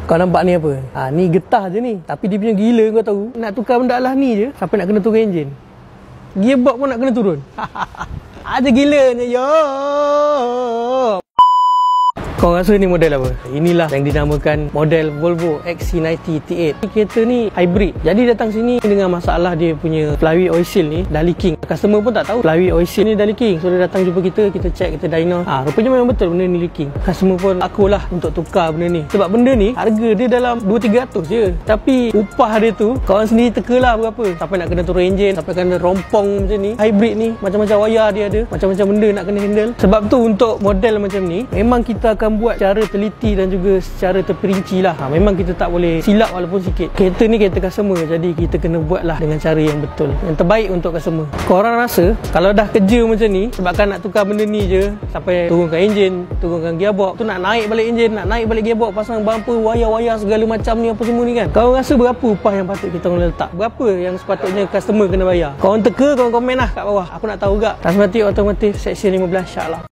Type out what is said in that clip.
Kau nampak ni apa? Ni getah je ni. Tapi dia punya gila kau tahu. Nak tukar benda lah ni je sampai nak kena turun enjin. Gearbox pun nak kena turun. Ada gilanya yo. Kau rasa ni model apa? Inilah yang dinamakan model Volvo XC90 T8. Kereta ni hybrid. Jadi datang sini dengan masalah dia punya flywheel oil seal ni dah leaking. Customer pun tak tahu flywheel oil seal ni dah leaking. So dia datang jumpa kita check, kita dyno. Rupanya memang betul benda ni leaking. Customer pun akulah untuk tukar benda ni. Sebab benda ni harga dia dalam 2-300 je. Tapi upah dia tu korang sendiri tekalah berapa. Sampai nak kena turun enjin, sampai kena rompong macam ni. Hybrid ni macam-macam wayar dia ada, macam-macam benda nak kena handle. Sebab tu untuk model macam ni memang kita akan buat cara teliti dan juga secara terperinci lah. Memang kita tak boleh silap walaupun sikit. Kereta ni kereta customer, jadi kita kena buat lah dengan cara yang betul, yang terbaik untuk customer. Korang rasa kalau dah kerja macam ni sebabkan nak tukar benda ni je, sampai turunkan enjin, turunkan gearbox, tu nak naik balik enjin, nak naik balik gearbox, pasang bumper, wayar-wayar segala macam ni apa semua ni kan. Kau rasa berapa upah yang patut kita orang letak? Berapa yang sepatutnya customer kena bayar? Korang teka, korang komen lah kat bawah. Aku nak tahu juga. Tasmatik Otomotif Seksyen 15, insya-Allah.